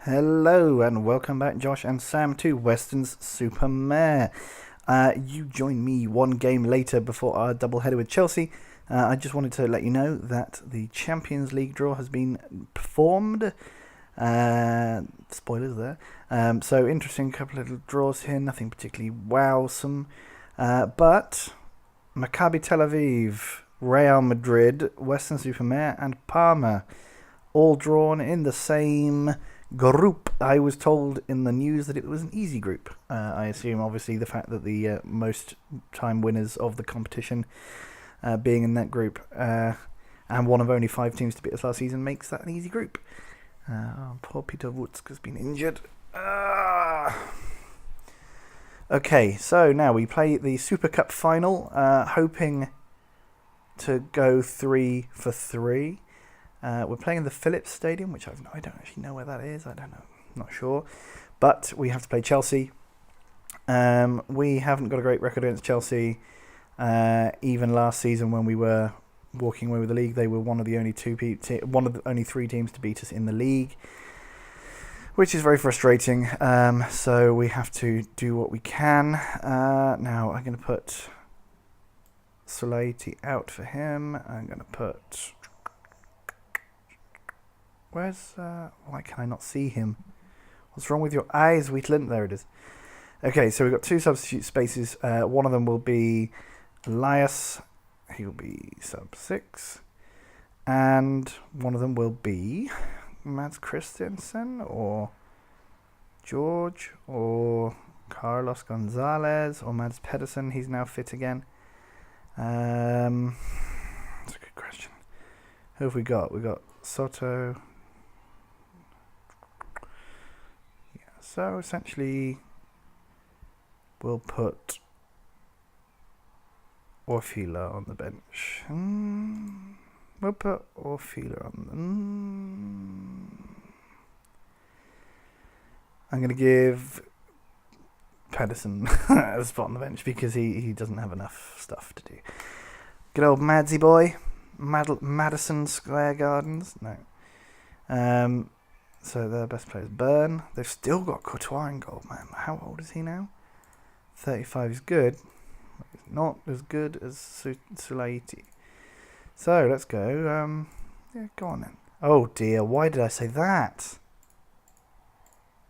Hello and welcome back, Josh and Sam, to Weston's Super Mare. You joined me one game later before our doubleheader with Chelsea. I just wanted to let you know that the Champions League draw has been performed. Spoilers there. So interesting couple of little draws here, nothing particularly wowsome. But Maccabi Tel Aviv, Real Madrid, Weston Super Mare and Parma all drawn in the same group. I was told in the news that it was an easy group. I assume, obviously, the fact that the most time winners of the competition being in that group and one of only 5 teams to beat us last season makes that an easy group. Poor Peter Wutzk has been injured. Okay, so now we play the Super Cup final, hoping to go 3 for 3. We're playing in the Philips Stadium, which I don't actually know where that is. I don't know, not sure. But we have to play Chelsea. We haven't got a great record against Chelsea. Even last season, when we were walking away with the league, they were one of the only 3 teams to beat us in the league, which is very frustrating. So we have to do what we can. Now I'm going to put Solaiti out for him. I'm going to put. Where's, why can I not see him? What's wrong with your eyes, Wheatland? There it is. Okay, so we've got 2 substitute spaces. One of them will be Elias. He'll be sub 6. And one of them will be Mads Christensen or George or Carlos Gonzalez or Mads Pedersen. He's now fit again. That's a good question. Who have we got? We've got Soto. So essentially, we'll put Orfila on the bench. We'll put Orfila on the. I'm going to give Pedersen a spot on the bench because he doesn't have enough stuff to do. Good old Madsy boy, Madison Square Gardens. No. So their best players, Byrne. They've still got Courtois in goal, man. How old is he now? 35 is good. He's not as good as Sulaiti. So let's go. Yeah, go on then. Oh dear, why did I say that?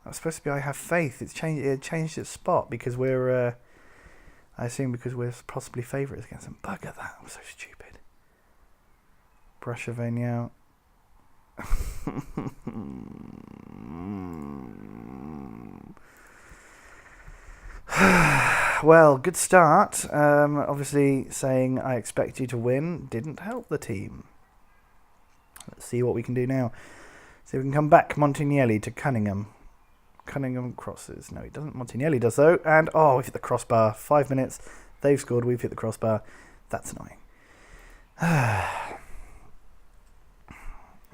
That's supposed to be I have faith. It changed its spot because we're. I assume because we're possibly favourites against them. Bugger that! I'm so stupid. Brashovania out. Well, good start. Obviously, saying I expect you to win didn't help the team. Let's see what we can do now. See if we can come back. Montignelli to Cunningham. Cunningham crosses. No, he doesn't. Montignelli does though. And we've hit the crossbar. 5 minutes. They've scored. We've hit the crossbar. That's annoying.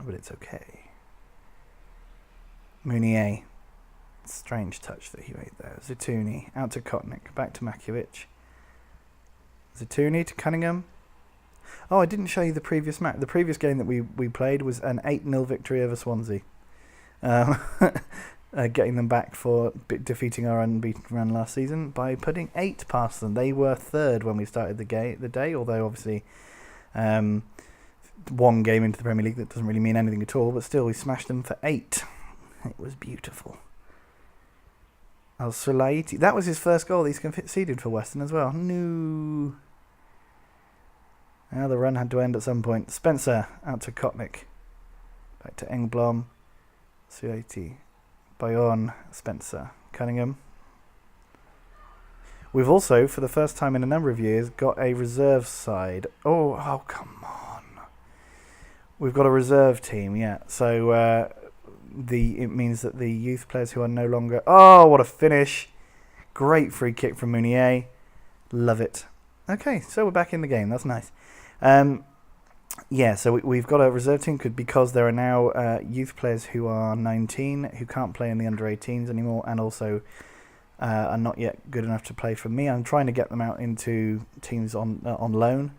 But it's okay. Munier. Strange touch that he made there. Zitouni. Out to Kotnik. Back to Makiewicz. Zitouni to Cunningham. Oh, I didn't show you the previous match. The previous game that we played was an 8-0 victory over Swansea. Getting them back for defeating our unbeaten run last season by putting 8 past them. They were 3rd when we started the day, although obviously one game into the Premier League, that doesn't really mean anything at all, but still we smashed them for 8. It was beautiful. Al-Sulaiti, that was his first goal he's conceded for Weston as well. No. Now the run had to end at some point. Spencer out to Kotnik. Back to Engblom. Sulaiti. Bayonne. Spencer. Cunningham. We've also, for the first time in a number of years, got a reserve side. Oh, come on. We've got a reserve team, yeah. So it means that the youth players who are no longer. Oh, what a finish! Great free kick from Munier. Love it. Okay, so we're back in the game. That's nice. Yeah, so we've got a reserve team because there are now youth players who are 19 who can't play in the under 18s anymore, and also are not yet good enough to play for me. I'm trying to get them out into teams on loan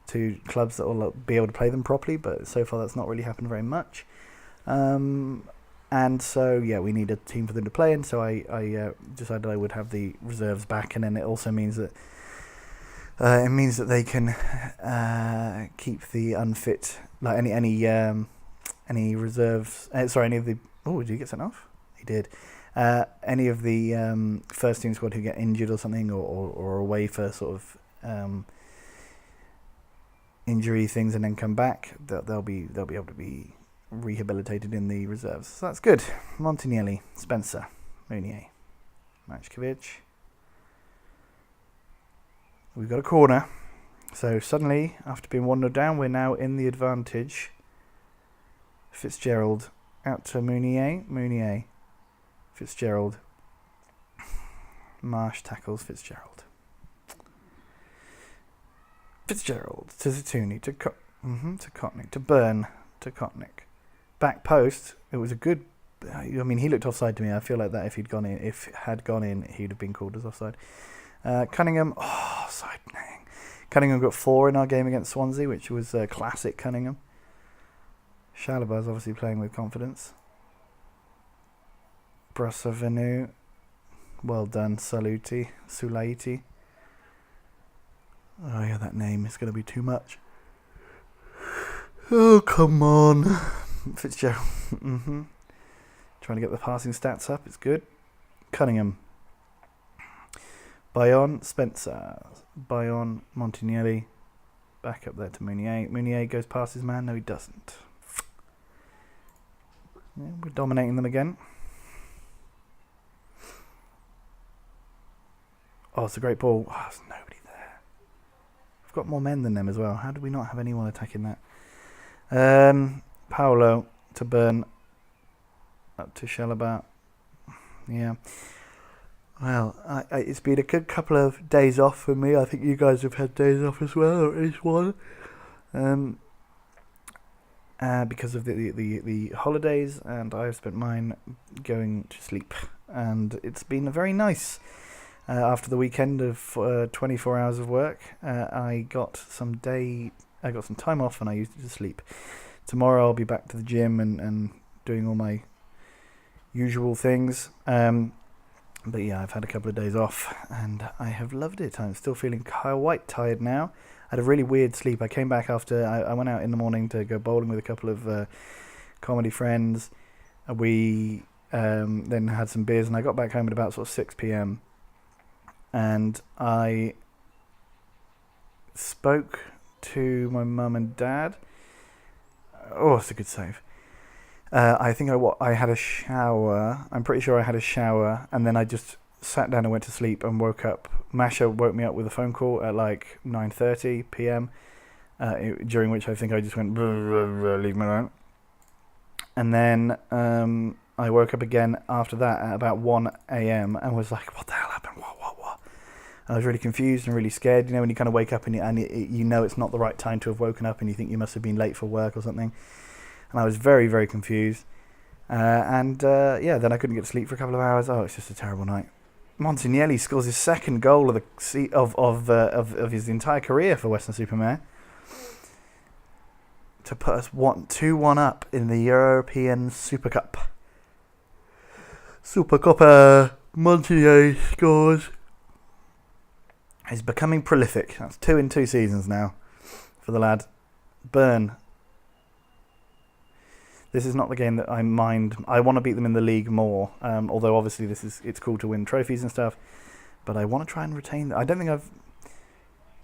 to clubs that will be able to play them properly, but so far that's not really happened very much. And so, yeah, we need a team for them to play in, so I decided I would have the reserves back, and then it also means that they can keep the unfit, like any reserves. Any of the. Oh, did he get sent off? He did. Any of the first team squad who get injured or something, or away for sort of injury things and then come back, they'll be able to be rehabilitated in the reserves. So that's good. Montignelli, Spencer, Meunier, Matchkovic. We've got a corner. So suddenly, after being 1-0 down, we're now in the advantage. Fitzgerald out to Meunier. Fitzgerald. Marsh tackles Fitzgerald. Fitzgerald to Zatuni, to Kotnik, to Byrne, to Kotnik. Back post, it was a good. I mean, he looked offside to me. I feel like that if it had gone in, he'd have been called as offside. Cunningham, offside. Cunningham got 4 in our game against Swansea, which was classic Cunningham. Chalobah's obviously playing with confidence. Brassavenu, well done, Sulaiti. Oh yeah, that name is going to be too much. Oh, come on. Fitzgerald. Trying to get the passing stats up. It's good. Cunningham. Bayon, Spencer. Bayon, Montignelli. Back up there to Meunier. Meunier goes past his man. No, he doesn't. Yeah, we're dominating them again. Oh, it's a great ball. Oh, there's nobody there. We've got more men than them as well. How do we not have anyone attacking that? Paolo to Byrne. Up to Chalobah. Yeah. Well, it's been a good couple of days off for me. I think you guys have had days off as well, or at least one. Because of the holidays, and I've spent mine going to sleep. And it's been very nice. After the weekend of 24 hours of work, I got some time off, and I used it to sleep. Tomorrow I'll be back to the gym and doing all my usual things. But yeah, I've had a couple of days off, and I have loved it. I'm still feeling quite tired now. I had a really weird sleep. I came back after I went out in the morning to go bowling with a couple of comedy friends. We then had some beers, and I got back home at about sort of 6 p.m. And I spoke to my mum and dad. Oh, it's a good save. I think I had a shower. I'm pretty sure I had a shower, and then I just sat down and went to sleep and woke up. Masha woke me up with a phone call at like 9:30 p.m. During which I think I just went, leave me alone. And then I woke up again after that at about 1 a.m. and was like, what the hell happened? What? I was really confused and really scared. You know, when you kind of wake up and you know it's not the right time to have woken up, and you think you must have been late for work or something. And I was very, very confused. Then I couldn't get to sleep for a couple of hours. Oh, it's just a terrible night. Montignelli scores his second goal of his entire career for Weston Super Mare to put us 2-1 up in the European Super Cup. Supercoppa. Montignelli scores. He's becoming prolific. That's 2 in 2 seasons now for the lad. Byrne. This is not the game that I mind. I want to beat them in the league more, although obviously it's cool to win trophies and stuff. But I want to try and retain. I don't think I've.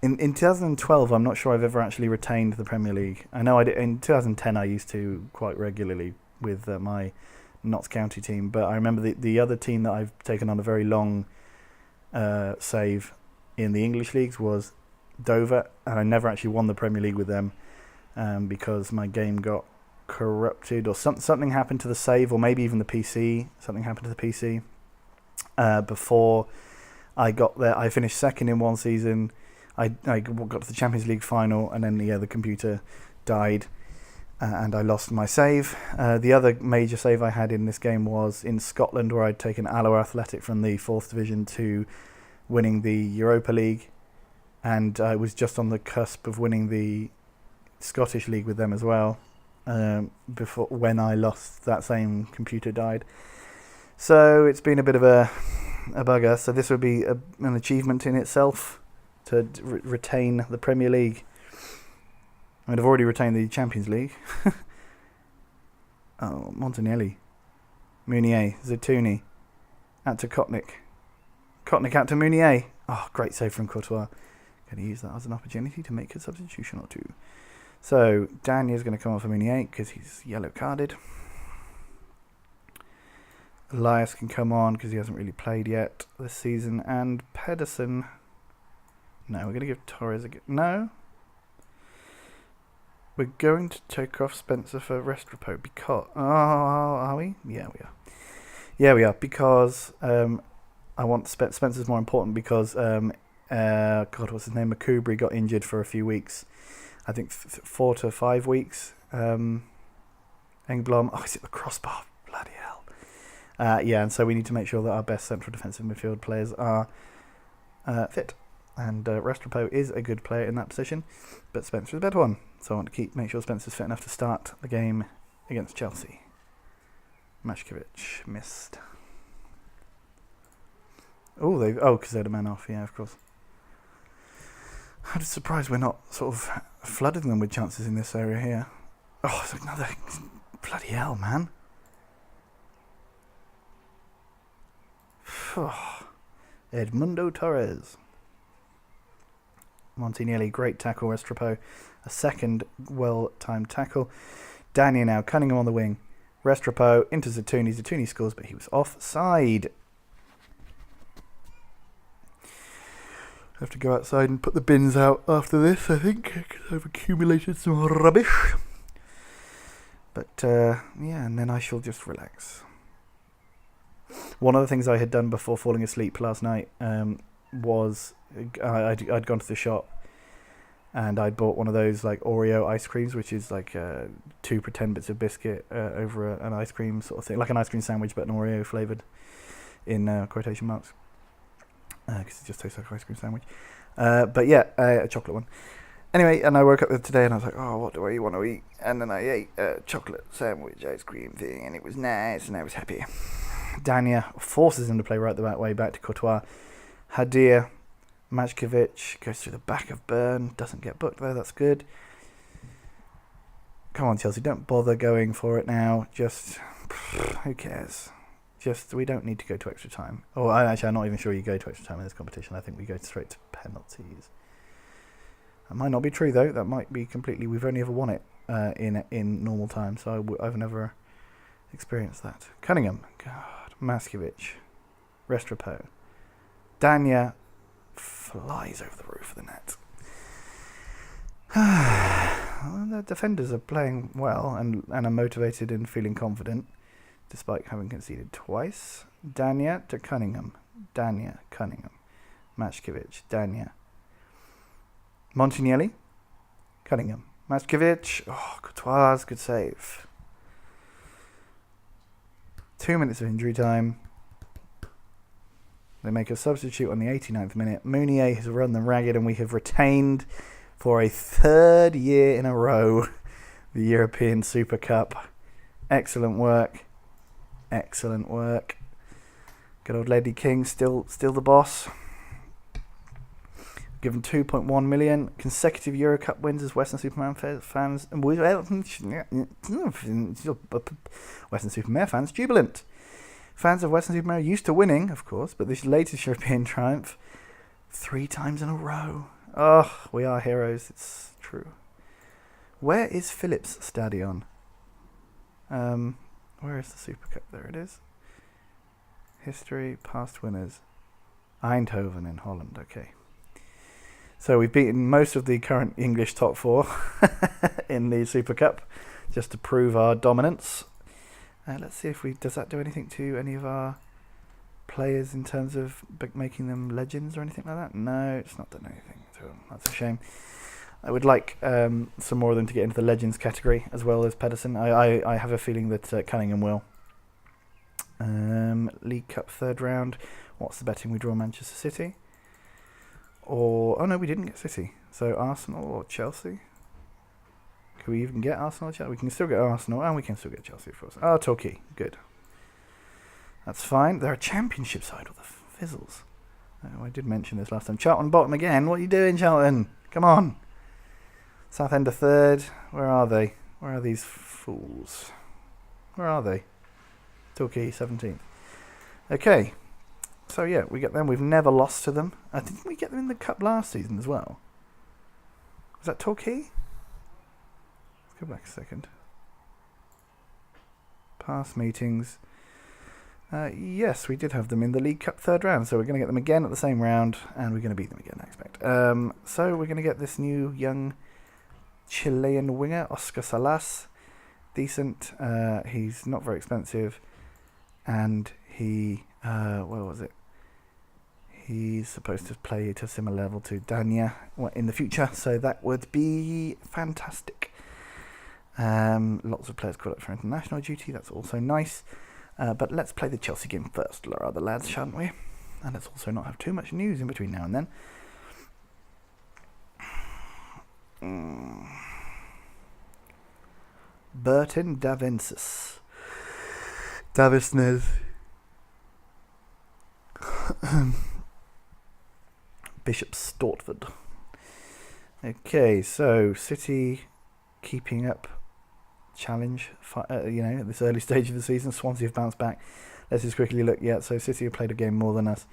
In 2012, I'm not sure I've ever actually retained the Premier League. I know I did in 2010. I used to quite regularly with my Notts County team, but I remember the other team that I've taken on a very long save in the English leagues was Dover, and I never actually won the Premier League with them because my game got corrupted, or something happened to the save, or maybe even the PC. Something happened to the PC before I got there. I finished second in one season. I got to the Champions League final, and then the computer died, and I lost my save. The other major save I had in this game was in Scotland, where I'd taken Alloa Athletic from the 4th Division to winning the Europa League, and I was just on the cusp of winning the Scottish League with them as well. before when I lost. That same computer died. So it's been a bit of a bugger. So this would be an achievement in itself to retain the Premier League. I've already retained the Champions League. Oh, Montanelli, Meunier, Zatouni, out to Kotnik. Kotnik out to Meunier. Oh, great save from Courtois. Going to use that as an opportunity to make a substitution or two. So Danier's going to come on for Meunier because he's yellow carded. Elias can come on because he hasn't really played yet this season. And Pedersen. No, we're going to give Torres a go. No. We're going to take off Spencer for Restrepo because... Oh, are we? Yeah, we are. Yeah, we are. Because I want... Spencer's more important because... God, what's his name? Makubri got injured for a few weeks. I think 4 to 5 weeks. Engblom... Oh, is it the crossbar? Bloody hell. Yeah, and so we need to make sure that our best central defensive midfield players are fit. And Restrepo is a good player in that position, but Spencer is a better one. So I want to make sure Spencer's fit enough to start the game against Chelsea. Mashkevich missed. Oh, because they had a man off. Yeah, of course. I'm just surprised we're not sort of flooding them with chances in this area here. Oh, it's another bloody hell, man. Edmundo Torres. Montanelli, great tackle. Restrepo, a second well-timed tackle. Daniel now, Cunningham on the wing. Restrepo into Zatouni. Zatouni scores, but he was offside. Have to go outside and put the bins out after this, I think, because I've accumulated some rubbish. But, yeah, and then I shall just relax. One of the things I had done before falling asleep last night was I'd gone to the shop and I'd bought one of those like Oreo ice creams, which is like 2 pretend bits of biscuit over an ice cream sort of thing, like an ice cream sandwich but an Oreo flavoured in quotation marks, because it just tastes like an ice cream sandwich. But yeah, a chocolate one. Anyway, and I woke up today and I was like, oh, what do I want to eat? And then I ate a chocolate sandwich ice cream thing and it was nice and I was happy. Dania forces him to play right the back way back to Courtois. Hadir, Majkovic goes through the back of Byrne. Doesn't get booked though, that's good. Come on, Chelsea, don't bother going for it now. Just, who cares? Just, we don't need to go to extra time. Oh, actually, I'm not even sure you go to extra time in this competition. I think we go straight to penalties. That might not be true though. That might be completely... We've only ever won it in normal time, so I've never experienced that. Cunningham. God. Maskiewicz. Restrepo. Dania flies over the roof of the net. The defenders are playing well and are motivated and feeling confident, despite having conceded twice. Dania to Cunningham. Dania, Cunningham. Mashkevich, Dania. Montanelli. Cunningham. Mashkevich. Oh, Courtois, good save. 2 minutes of injury time. They make a substitute on the 89th minute. Meunier has run them ragged and we have retained for a 3rd year in a row the European Super Cup. Excellent work. Excellent work. Good old Lady King still the boss. Given 2.1 million consecutive Euro Cup wins as Weston Super Mare fans. Weston Super Mare fans jubilant. Fans of Weston Super Mare used to winning, of course, but this latest European triumph 3 times in a row. Oh, we are heroes. It's true. Where is Philips Stadion? Where is the Super Cup? There it is. History, past winners. Eindhoven in Holland. Okay. So we've beaten most of the current English top 4 in the Super Cup, just to prove our dominance. Let's see if does that do anything to any of our players in terms of making them legends or anything like that? No, it's not done anything to them. That's a shame. I would like some more of them to get into the legends category as well as Pedersen. I have a feeling that Cunningham will. League Cup 3rd round. What's the betting? We draw Manchester City. Or, oh no, we didn't get City. So Arsenal or Chelsea. Can we even get Arsenal? We can still get Arsenal, and we can still get Chelsea, of course. Oh, Torquay. Good. That's fine. They're a championship side with the fizzles. Oh, I did mention this last time. Charlton bottom again. What are you doing, Charlton? Come on. Southend are third. Where are they? Where are these fools? Where are they? Torquay 17th. Okay. So yeah, we get them. We've never lost to them. Didn't we get them in the cup last season as well? Was that Torquay? Let's go back a second. Past meetings. Yes, we did have them in the League Cup third round, so we're going to get them again at the same round, and we're going to beat them again, I expect. So we're going to get this new young Chilean winger, Oscar Salas. Decent. He's not very expensive, and he, where was it? He's supposed to play at a similar level to Dania in the future, so that would be fantastic. Lots of players called up for international duty, that's also nice. But let's play the Chelsea game first, rather, lads, shan't we? And let's also not have too much news in between now and then. Burton Davensis. Davisnes. Bishop Stortford. Okay, so City keeping up challenge, at this early stage of the season. Swansea have bounced back. Let's just quickly look. Yeah, so City have played a game more than us,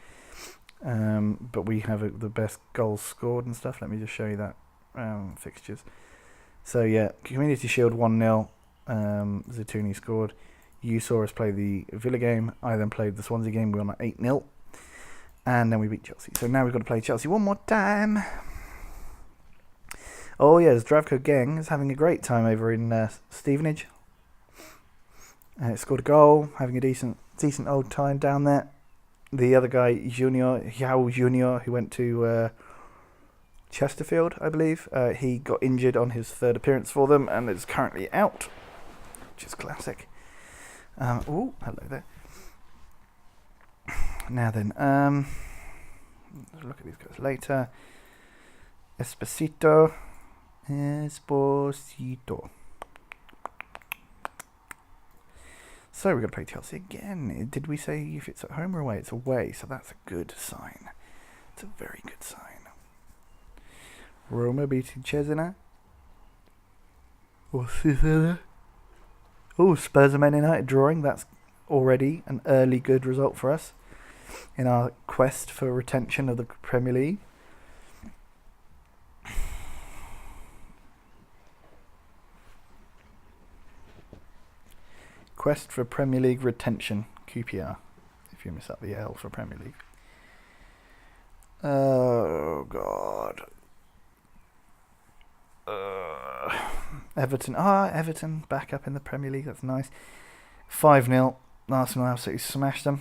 but we have the best goals scored and stuff. Let me just show you that fixtures. So yeah, Community Shield 1-0. Zatuni scored. You saw us play the Villa game. I then played the Swansea game. We won at 8-0, and then we beat Chelsea. So now we've got to play Chelsea one more time. Oh yes, Zdravko Gang is having a great time over in Stevenage. Scored a goal, having a decent old time down there. The other guy, Yao Junior, who went to Chesterfield, I believe, he got injured on his third appearance for them and is currently out, which is classic. Oh, hello there. Now then, let's look at these guys later. Esposito. So we're going to play Chelsea again. Did we say if it's at home or away? It's away, so that's a good sign. It's a very good sign. Roma beating Cesena. Oh, Spurs and Man United drawing. That's already an early good result for us in our quest for retention of the Premier League. Quest for Premier League retention, QPR, if you miss out the L for Premier League. Oh, God. Everton back up in the Premier League, that's nice. 5-0, Arsenal absolutely smashed them.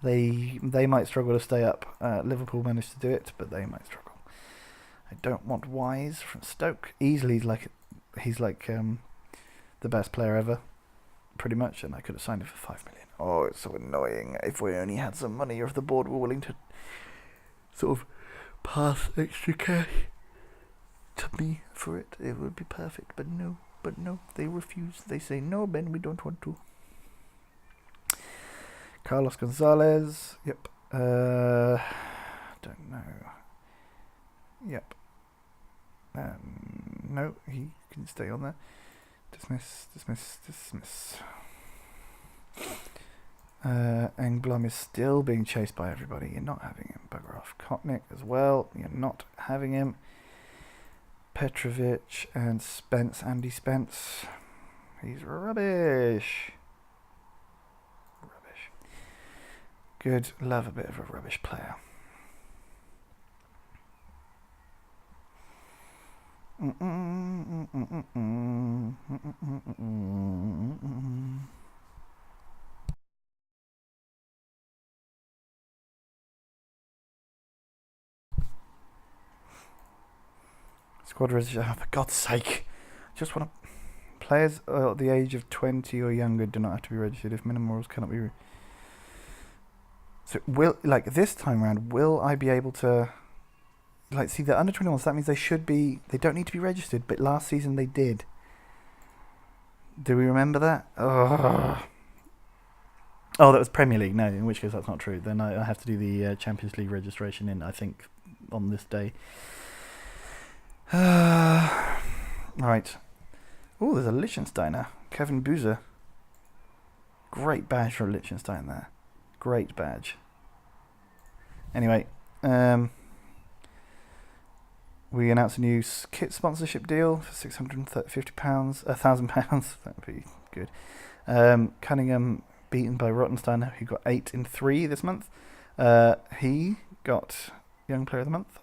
They might struggle to stay up. Liverpool managed to do it, but they might struggle. I don't want Wise from Stoke. Easily, he's like the best player ever, pretty much, and I could have signed him for 5 million. Oh, it's so annoying. If we only had some money, or if the board were willing to sort of pass extra cash to me for it, it would be perfect. But no, they refuse. They say, no, Ben, we don't want to. Carlos Gonzalez. Yep. Don't know. Yep. No, he can stay on there. Dismiss. Engblom is still being chased by everybody. You're not having him. Bugger off. Kotnik as well. You're not having him. Petrovic and Andy Spence. He's rubbish. Good. Love a bit of a rubbish player. Squad registration. Oh, for God's sake! Just want to. Players at the age of 20 or younger do not have to be registered if minimum rules cannot be. So this time round, will I be able to like, see, the under 21s, that means they don't need to be registered, but last season they did. Do we remember that? Oh, that was Premier League. No, in which case that's not true. Then I have to do the Champions League registration I think, on this day. Right. Oh, there's a Liechtensteiner. Kevin Boozer. Great badge for a Liechtenstein there. Great badge. Anyway, we announced a new kit sponsorship deal for £650, £1,000. That would be good. Cunningham beaten by Rottenstein, who got 8 in 3 this month. He got Young Player of the Month.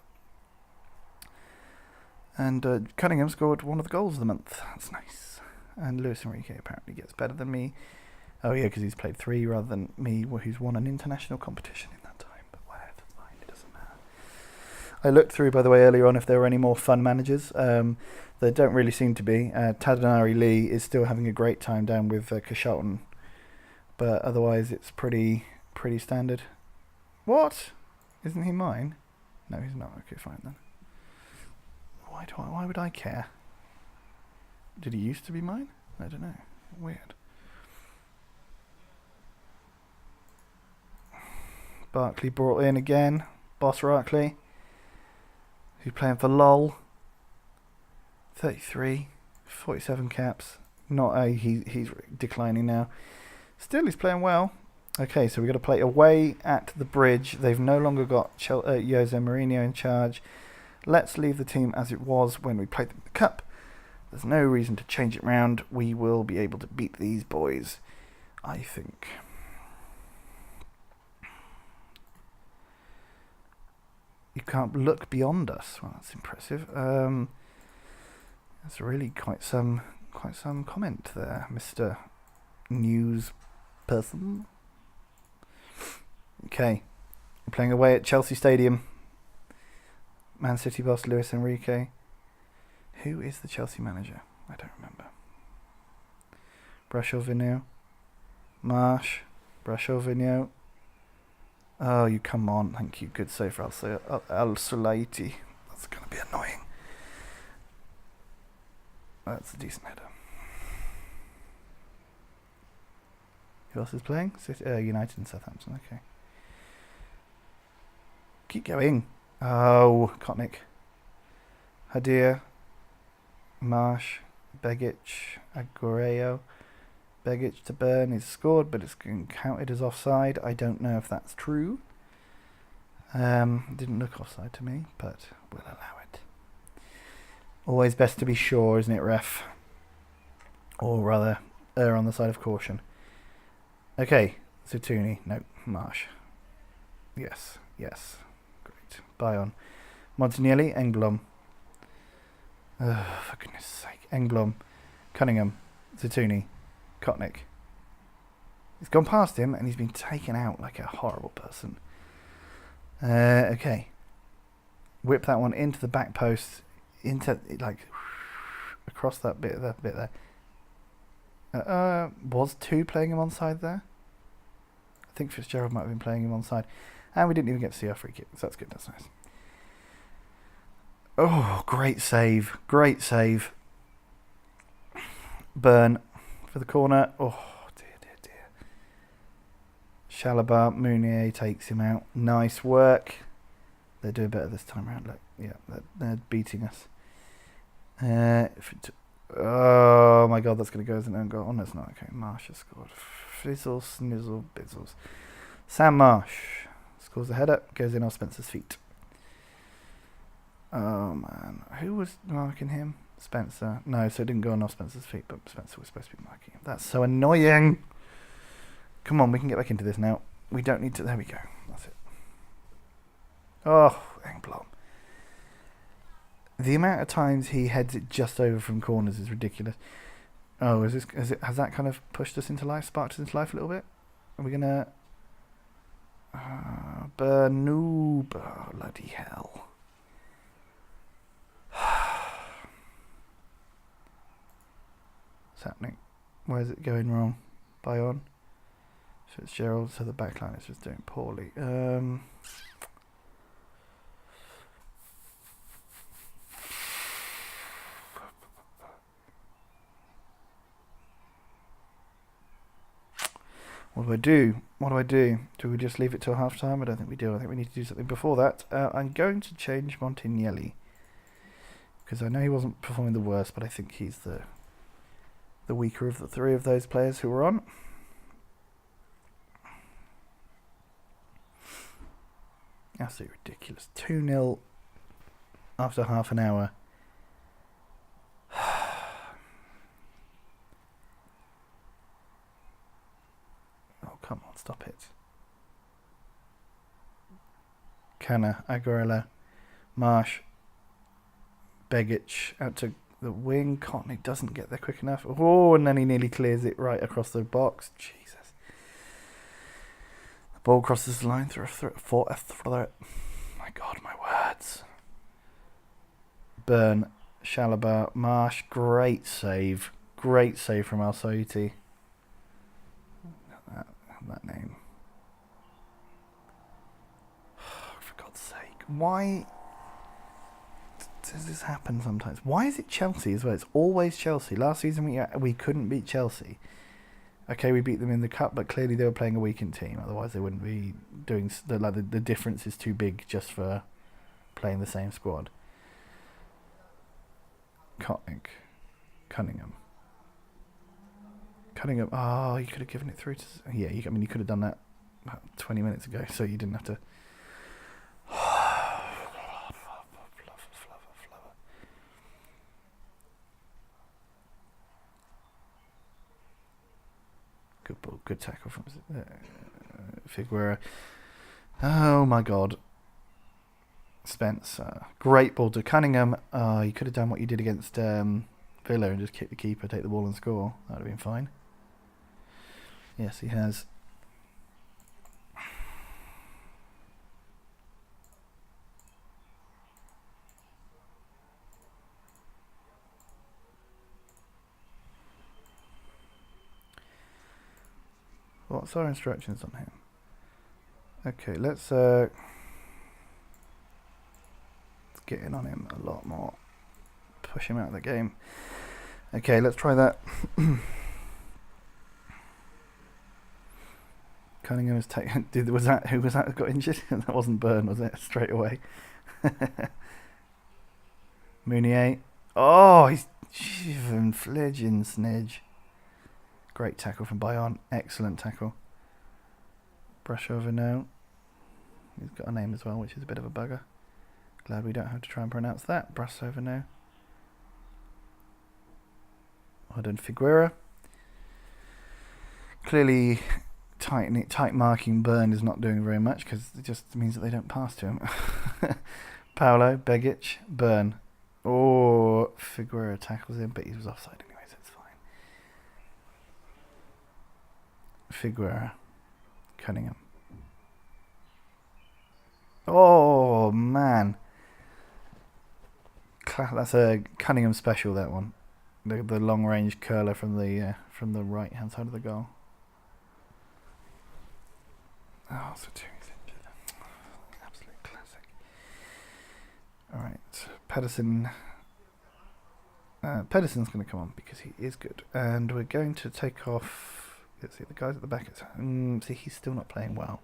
And Cunningham scored one of the goals of the month. That's nice. And Luis Enrique apparently gets better than me. Oh yeah, because he's played 3 rather than me, who's won an international competition in that time. But whatever, fine, it doesn't matter. I looked through, by the way, earlier on if there were any more fun managers. There don't really seem to be. Tadanari Lee is still having a great time down with Kashalton. But otherwise it's pretty standard. What? Isn't he mine? No, he's not. Okay, fine then. Why would I care? Did he used to be mine? I don't know. Weird. Barkley brought in again. Boss Barkley. Who's playing for LOL. 33. 47 caps. He's declining now. Still, he's playing well. Okay, so we've got to play away at the Bridge. They've no longer got Jose Mourinho in charge. Let's leave the team as it was when we played them in the Cup. There's no reason to change it round. We will be able to beat these boys, I think. You can't look beyond us. Well, that's impressive. That's really quite some comment there, Mr. News person. Okay, we're playing away at Chelsea Stadium. Man City boss Luis Enrique. Who is the Chelsea manager? I don't remember. Brashovino. Marsh. Brashovino. Oh, you come on. Thank you. Good save for Al-Sulaiti. That's going to be annoying. That's a decent header. Who else is playing? United and Southampton. Okay. Keep going. Oh, Kotnik. Hadir. Marsh. Begic. Aguero. Begic to Burn. He's scored, but it's counted as offside. I don't know if that's true. Didn't look offside to me, but we'll allow it. Always best to be sure, isn't it, ref? Or rather, err on the side of caution. Okay, Zutuni. No, Marsh. Yes. Great. Bayonne. Montanelli, Engblom. For goodness sake. Engblom. Cunningham. Zutuni. Kotnik. He's gone past him and he's been taken out like a horrible person. Okay. Whip that one into the back post. Across that bit there. Was 2 playing him onside there? I think Fitzgerald might have been playing him onside. And we didn't even get to see our free kick, so that's good, that's nice. Oh, great save. Burn for the corner. Oh, dear. Shalabar, Mounier takes him out. Nice work. They're doing better this time around. Look, yeah, they're beating us. Oh my god, that's going to go as an own goal. Oh, no, it's not. Okay, Marsh has scored. Fizzle, snizzle, bizzles. Sam Marsh scores a header, goes in off Spencer's feet. Oh man, who was marking him? Spencer. No, so it didn't go on off Spencer's feet, but Spencer was supposed to be marking him. That's so annoying. Come on, we can get back into this now. We don't need to. There we go. That's it. Oh, Engblom. The amount of times he heads it just over from corners is ridiculous. Oh, has that kind of pushed us into life, sparked us into life a little bit? Are we gonna Bernoob? Oh, bloody hell. What's happening? Where's it going wrong? Bayonne. Fitzgerald, so the backline is just doing poorly. What do I do? What do I do? Do we just leave it till half time? I don't think we do. I think we need to do something before that. I'm going to change Montignelli, because I know he wasn't performing the worst, but I think he's the weaker of the three of those players who were on. Absolutely ridiculous. 2-0 after half an hour. Oh, come on, stop it. Canna, Aguilera, Marsh, Begic out to the wing. Cotney doesn't get there quick enough. Oh, and then he nearly clears it right across the box. Jesus. The ball crosses the line through a my God, my words. Burn, Shalabar, Marsh. Great save. Great save from Al-Saouti. That name. For God's sake. Why does this happen sometimes? Why is it Chelsea as well? It's always Chelsea. Last season we couldn't beat Chelsea. Okay, we beat them in the cup, but clearly they were playing a weakened team. Otherwise, they wouldn't be doing the difference is too big just for playing the same squad. Cunningham. Oh, you could have given it through to. Yeah, you could have done that about 20 minutes ago, so you didn't have to. Good ball, good tackle from Figueroa. Oh my God. Spencer. Great ball to Cunningham. You could have done what you did against Villa and just kick the keeper, take the ball and score. That would have been fine. Yes, he has. What's our instructions on him? Okay, let's get in on him a lot more. Push him out of the game. Okay, let's try that. Cunningham was taken. Who was that that got injured? That wasn't Byrne, was it? Straight away. Mounier. Oh, he's even fledging snidge. Great tackle from Bayonne. Excellent tackle. Brush over now. He's got a name as well, which is a bit of a bugger. Glad we don't have to try and pronounce that. Brush over now. Well done, Figueroa. Clearly, tight marking Byrne is not doing very much because it just means that they don't pass to him. Paolo, Begic, Byrne. Oh, Figueroa tackles him, but he was offside anyway, so it's fine. Figueroa, Cunningham. Oh man, that's a Cunningham special. That one, the long range curler from the right hand side of the goal. Oh, so two injured. Absolute classic. All right, Pedersen. Pedersen's going to come on because he is good, and we're going to take off. Let's see, the guys at the back. See, he's still not playing well,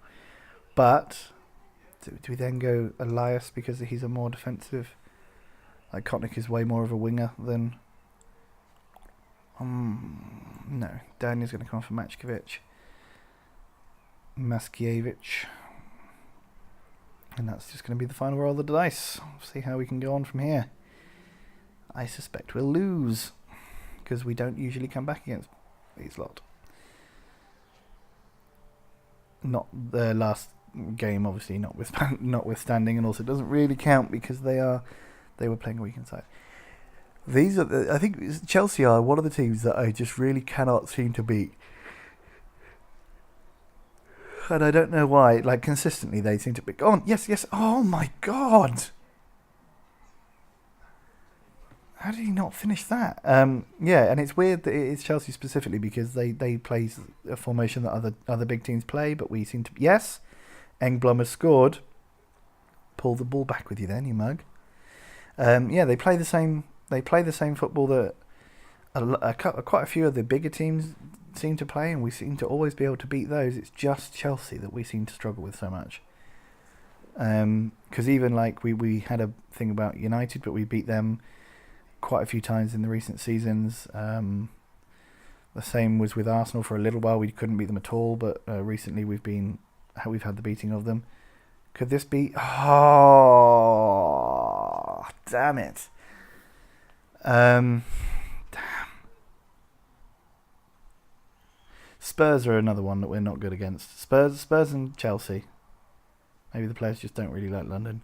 but do we then go Elias because he's a more defensive? Like Kotnik is way more of a winger than. No, Daniel's going to come on for Matchkovic. Maskiewicz. And that's just going to be the final roll of the dice. See how we can go on from here. I suspect we'll lose because we don't usually come back against these lot. Not the last game, obviously, notwithstanding, and also doesn't really count because they were playing a weekend side. These are, I think, Chelsea are one of the teams that I just really cannot seem to beat, and I don't know why. Like consistently, they seem to be. Go on, yes. Oh my God! How did he not finish that? Yeah, and it's weird that it's Chelsea specifically because they play a formation that other big teams play, but we seem to. Yes, Engblom has scored. Pull the ball back with you, then, you mug. Yeah, they play the same. They play the same football that quite a few of the bigger teams seem to play, and we seem to always be able to beat those. It's just Chelsea that we seem to struggle with so much. Because even like we had a thing about United, but we beat them quite a few times in the recent seasons. The same was with Arsenal for a little while. We couldn't beat them at all, but recently we've had the beating of them. Could this be? Oh, damn it! Damn. Spurs are another one that we're not good against. Spurs and Chelsea. Maybe the players just don't really like London.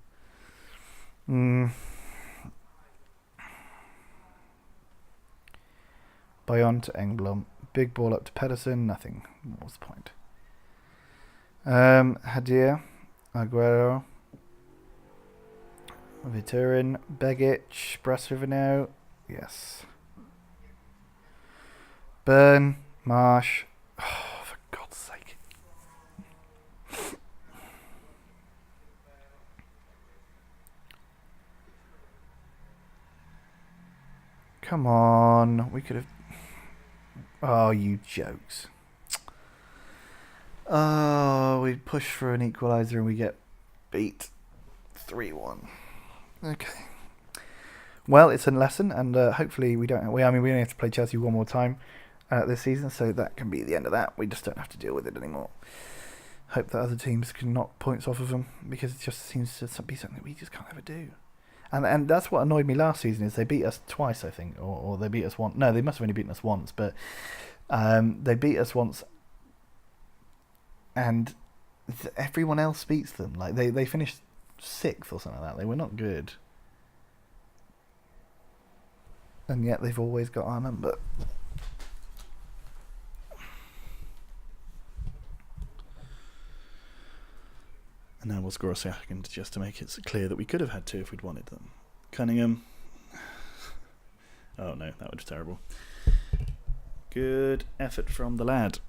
Bayonne to Engblom. Big ball up to Pedersen. Nothing. What's the point? Hadir. Aguero. Viturin. Begic. Brasovino. Yes. Burn. Marsh. Oh, for God's sake. Come on. We could have... Oh, you jokes. Oh, we push for an equaliser and we get beat 3-1. Okay. Well, it's a lesson, and hopefully we don't... we only have to play Chelsea one more time this season, so that can be the end of that. We just don't have to deal with it anymore. Hope that other teams can knock points off of them, because it just seems to be something we just can't ever do. And that's what annoyed me last season, is they beat us twice, I think, or they beat us once. No, they must have only beaten us once, but they beat us once, and everyone else beats them. Like they finished 6th or something like that. They were not good, and yet they've always got our number. And now we'll score a second just to make it clear that we could have had 2 if we'd wanted them. Cunningham. Oh no, that was terrible. Good effort from the lad.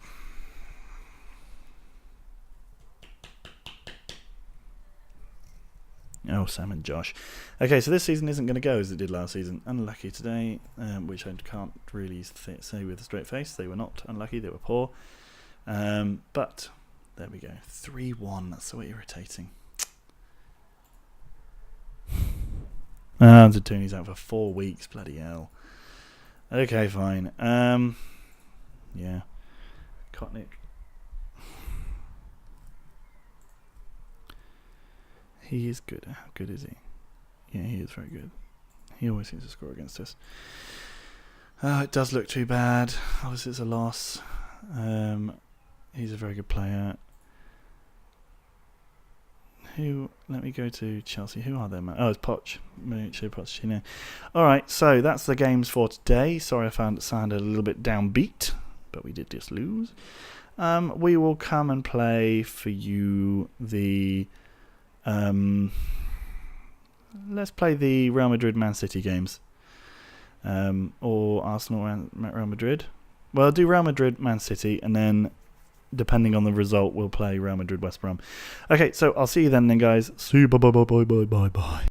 Oh, Sam and Josh. Okay, so this season isn't going to go as it did last season. Unlucky today, which I can't really say with a straight face. They were not unlucky, they were poor. But... there we go. 3-1. That's so irritating. Zatuni's out for 4 weeks. Bloody hell. Okay, fine. Yeah. Kotnik. He is good. How good is he? Yeah, he is very good. He always seems to score against us. It does look too bad. Obviously, it's a loss. He's a very good player. Let me go to Chelsea. Who are they, man? Oh, it's Poch. Pochettino. Alright, so that's the games for today. Sorry I found it sounded a little bit downbeat, but we did just lose. We will come and play for you the... let's play the Real Madrid Man City games. Or Arsenal Real Madrid. Well, I'll do Real Madrid Man City, and then... depending on the result, we'll play Real Madrid West Brom. Okay, so I'll see you then guys. See you. Bye.